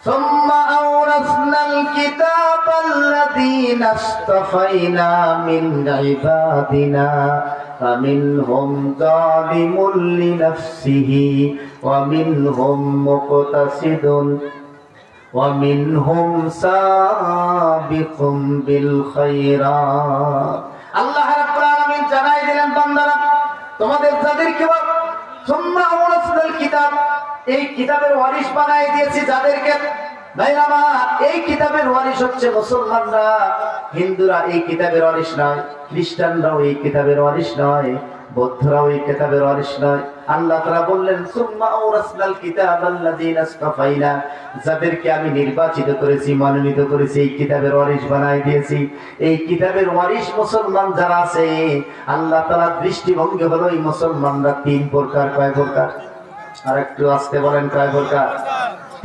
সুম্মা আওরাসনাল কিতাবাল্লাযীনা ইসতাফাইনা মিন ইবাদিনা ফামিনহুম যালিমুন লিনাফসিহি ওয়া মিনহুম মুকতাসিদুন ওয়া মিনহুম সাবিকুম বিল খায়রাত। আল্লাহ রাব্বুল আলামিন জানাই দিলেন, বান্দারা তোমাদের যাদেরকে সুম্মা আওরাসনাল কিতাব, এই কিতাবের ওয়ারিশ বানাই দিয়েছি যাদেরকে। ভাইরা আমার, এই কিতাবের ওয়ারিশ হচ্ছে মুসলমানরা। হিন্দুরা এই কিতাবের ওয়ারিশ নয়, খ্রিস্টানরাও এই কিতাবের ওয়ারিশ নয়, বৌদ্ধরাও এই কিতাবের ওয়ারিশ নয়। আল্লাহ তাআলা বললেন সুম্মা আওরাসনাল কিতাবাল্লাযীনা ইসতাফাইনা, যাদেরকে আমি নির্বাচিত করেছি, মনোনীত করেছি, এই কিতাবের ওয়ারিশ বানাই দিয়েছি। এই কিতাবের ওয়ারিশ মুসলমান যারা আছে, আল্লাহ তাআলার দৃষ্টিভঙ্গি হলো এই মুসলমানরা তিন প্রকার। কয় প্রকার? আর একটু আস্তে বলেন, কয় প্রকার?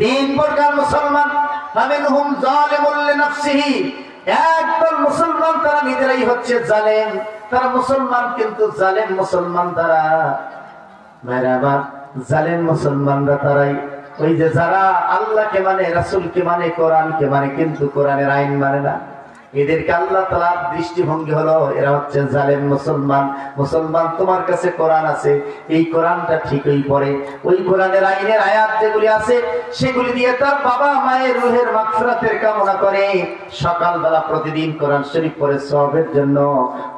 তিন প্রকার মুসলমান। ফামিনহুম যালিমুন লিনাফসিহি, একদল মুসলমান তারা নিজেরাই হচ্ছে জালেম, তারা মুসলমান কিন্তু জালেম মুসলমান তারা। ভাইরা, জালেম মুসলমানরা তারাই ওই যে যারা আল্লাহকে মানে, রাসূলকে মানে, কোরআনকে মানে, কিন্তু কোরআনের আইন মানে না। এদেরকে আল্লাহ তাআলার দৃষ্টিভঙ্গি হলো এরা হচ্ছে জালেম মুসলমান। মুসলমান তোমার কাছে কোরআন আছে, এই কোরআনটা ঠিকই পড়ে, ওই কোরআনের আইনের আয়াত যেগুলি আছে সেগুলি দিয়ে তার বাবা মায়ের রুহের মাগফিরাতের কামনা করে, সকালবেলা প্রতিদিন কোরআন শরীফ পড়ে সওয়াবের জন্য।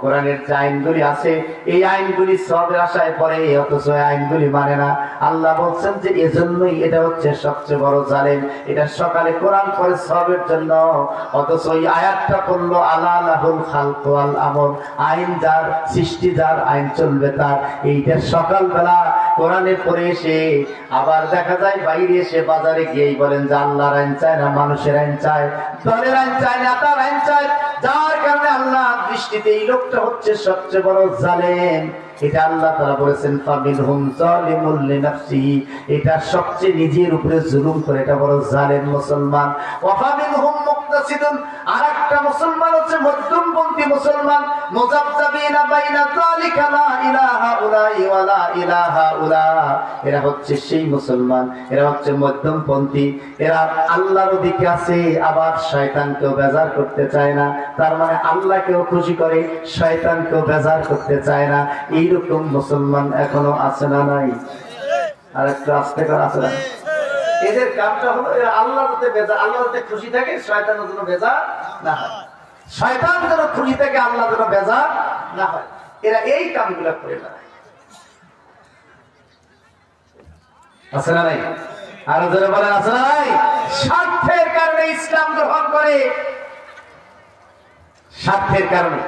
কোরআনের যে আইনগুলি আছে এই আইনগুলি সওয়াবের আশায় পড়ে, অথচ এই আইনগুলি মানে না। আল্লাহ বলছেন যে এজন্যই এটা হচ্ছে সবচেয়ে বড় জালেম। এটা সকালে কোরআন পড়ে সওয়াবের জন্য, অথচ এই আয়াতটা পড়লো আলা লাহুল খালকু ওয়াল আমর, আইন যার, সৃষ্টি যার, আইন চলবে তার। এইটা সকালবেলা কোরআনে পড়ে এসে আবার দেখা যায় বাইরে এসে বাজারে গিয়েই বলেন যে আল্লাহর আইন চায় না, মানুষের আইন চায়, দলের আইন চায় না, তার আইন চায়। যার কারণে আল্লাহ দৃষ্টিতে এই লোকটা হচ্ছে সবচেয়ে বড় জালেম। এটা আল্লাহ তাআলা বলেছেন ফামিনহুম যালিমুন লিনাফসিহি, এটা সবচেয়ে নিজের উপরে জুলুম করে, এটা বড় জালেম মুসলমান। ওয়া ফামিনহুম মুকতাসিদুন, আরেকটা মুসলমান হচ্ছে মধ্যমপন্থী মুসলমান। মুযাবযাবিনা বাইনা যালিকা লা ইলাহা উলাই ওয়া লা ইলাহা উলা, এরা হচ্ছে সেই মুসলমান, এরা হচ্ছে মধ্যমপন্থী। এরা আল্লাহর দিকে আছে, আবার শয়তানকেও বেজার করতে চায় না। তার মানে আল্লাহকেও খুশি করে, শয়তানকেও বেজার করতে চায় না। এইরকম মুসলমান এখনো আছে না নাই? আর একটু আস্তে করে আছে না? এদের কামটা হলো এরা আল্লাহর প্রতি বেজার, আল্লাহর প্রতি খুশি থাকে, শয়তানের জন্য বেজার না হয়। শয়তান যেন খুশি থাকে, আল্লাহ যেন বেজার না হয়। এরা এই কামগুলো করে বেড়ায়। আছে না নাই? আরো জোরে বলেন, আছে না নাই? স্বার্থের কারণে ইসলাম গ্রহণ করে, স্বার্থের কারণে।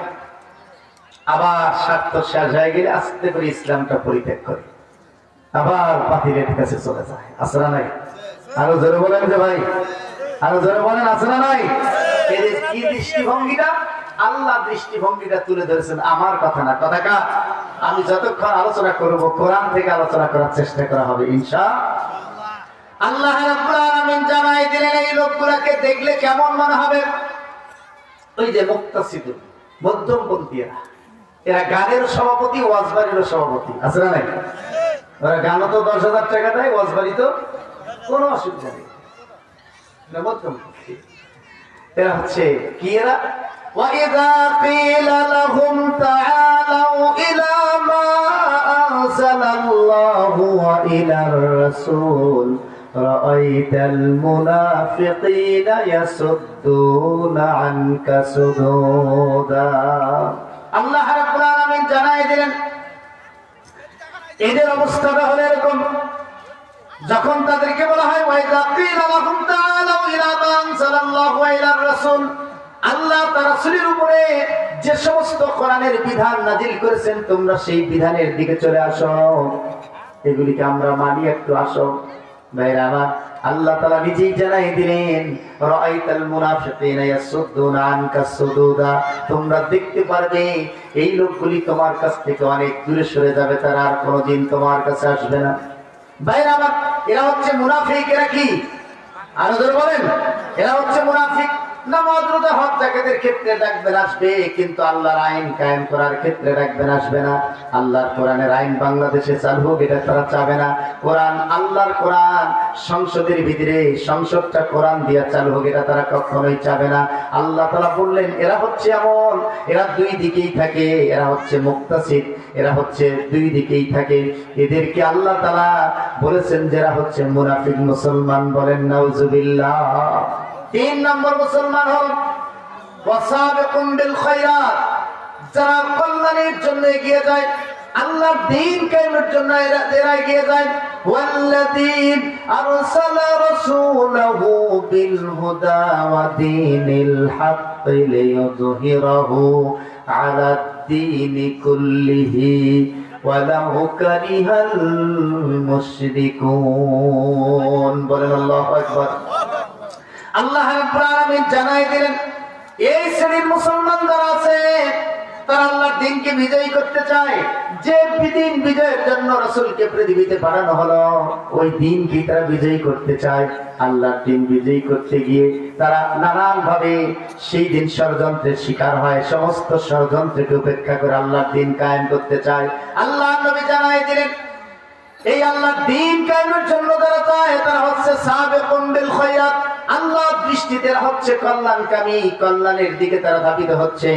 আবার স্বার্থ শেষ হয়ে গেলে আস্তে করে ইসলামটা পরিত্যাগ করে, আবার বাতিলের কাছে চলে যায়। আছে না নাই? আরো জোরে বলেন যে ভাই, আরো জোরে বলেন, আছে না নাই? এদের কি দৃষ্টিভঙ্গিটা? আল্লাহ দৃষ্টিভঙ্গিটা তুলে ধরেছেন, আমার কথা না, কথা কার? আমি যতক্ষণ আলোচনা করব কোরআন থেকে আলোচনা করার চেষ্টা করা হবে ইনশাআল্লাহ। আল্লাহ রাব্বুল আলামিন জানাই দিলেন এই লোকগুলোকে দেখলে কেমন মনে হবে? ওই যে মুক্তাসিদুন, মধ্যমপন্থীরা, এরা গানের সভাপতি, ওয়াজবাড়িরও সভাপতি। আছে না নাই? ওরা গানও তো 10,000 টাকা দেয়, ওয়াজবাড়ি তো কোনো অসুবিধা নেই। মধ্যমপন্থী এরা হচ্ছে কি? এরা وَإِذَا قِيلَ لَهُمْ تَعَالَوْا إِلَى مَا أَنزَلَ اللَّهُ وَإِلَى الرَّسُولِ رَأَيْتَ الْمُنَافِقِينَ يَصُدُّونَ عَنكَ صُدُودًا। আল্লাহ রাব্বুল আলামিন জানাই দিলেন এদের অবস্থাটা হলো এরকম, যখন তাদেরকে বলা হয় ওয়াইদা কিলা লাহুম তাআলাউ ইলা মা আনজালাল্লাহু ওয়া ইলার রাসূল, আল্লাহ তার রাসূলের উপরে যে সমস্ত কোরআনের বিধান নাজিল করেছেন তোমরা সেই বিধানের দিকে চলে আসো, এগুলিকে আমরা মানি, একটু আসো। ভাইরা আমার, আল্লাহ তাআলা নিজেই জানাই দিলেন রাআইতাল মুনাফিকিনা ইয়াসুদ্দুনা আনকা সুদুদা, তোমরা দেখতে পারবে এই লোকগুলি তোমার কাছ থেকে অনেক দূরে সরে যাবে, তারা আর কোনোদিন তোমার কাছে আসবে না। ভাইরা আমার, এরা হচ্ছে মুনাফিক। এরা কি? আরো জোরে বলেন, এরা হচ্ছে মুনাফিক। নামাজ রোজা হজ যাকাতের ক্ষেত্রে ডাকবেন আসবে, কিন্তু আল্লাহর আইন কায়েম করার ক্ষেত্রে ডাকবেন আসবে না। আল্লাহর কোরআনের আইন বাংলাদেশে চালু হোক এটা তারা চাবে না। কোরআন, আল্লাহর কোরআন সংসদের ভিতরে, সংসদটা কোরআন দিয়া চালু হোক এটা তারা কখনোই চাবে না। আল্লাহ তাআলা বললেন এরা হচ্ছে এমন, এরা দুই দিকেই থাকে, এরা হচ্ছে মুক্তাসিদ, এরা হচ্ছে দুই দিকেই থাকে। এদেরকে আল্লাহ তাআলা বলেছেন যারা হচ্ছে মুনাফিক মুসলমান। বলেন নাউজুবিল্লাহ। 3 নম্বর মুসলমান হল ওয়াসাবিকুম বিল খায়রাত, যারা কল্যাণের জন্য এগিয়ে যায়, আল্লাহর দ্বীন কায়েমের জন্য এরা এগিয়ে যায়। ওয়াল্লাযীন আরসালা রাসূলাহু বিল হুদা ওয়া দীনিল হাক্কি লিইয়ুযহিরাহু আলাদ দীনি কুল্লিহি ওয়ালাউ কারিহাল মুশরিকুন। বলেন আল্লাহু আকবার। আল্লাহ রাব্বুল আলামিন জানাই দিলেন এই শ্রেণীর মুসলমান যারা আছে তারা আল্লাহর দ্বীনকে বিজয়ী করতে চায়। যে দিন বিজয়ের জন্য রাসূলকে পৃথিবীতে পাঠানো হলো, ওই দিনকে তারা বিজয়ী করতে চায়। আল্লাহর দ্বীন বিজয়ী করতে গিয়ে তারা নানান ভাবে সেই দিন ষড়যন্ত্রের শিকার হয়। সমস্ত ষড়যন্ত্রকে উপেক্ষা করে আল্লাহর দ্বীন কায়েম করতে চায়। আল্লাহর নবী জানাই দিলেন এই আল্লাহর দ্বীন কায়েমের জন্য যারা চায় তারা হচ্ছে সাবিকুন বিল খায়রাত, আল্লাহর দৃষ্টিতে হচ্ছে কল্যাণকামী, কল্যাণের দিকে তারা ধাবিত হচ্ছে।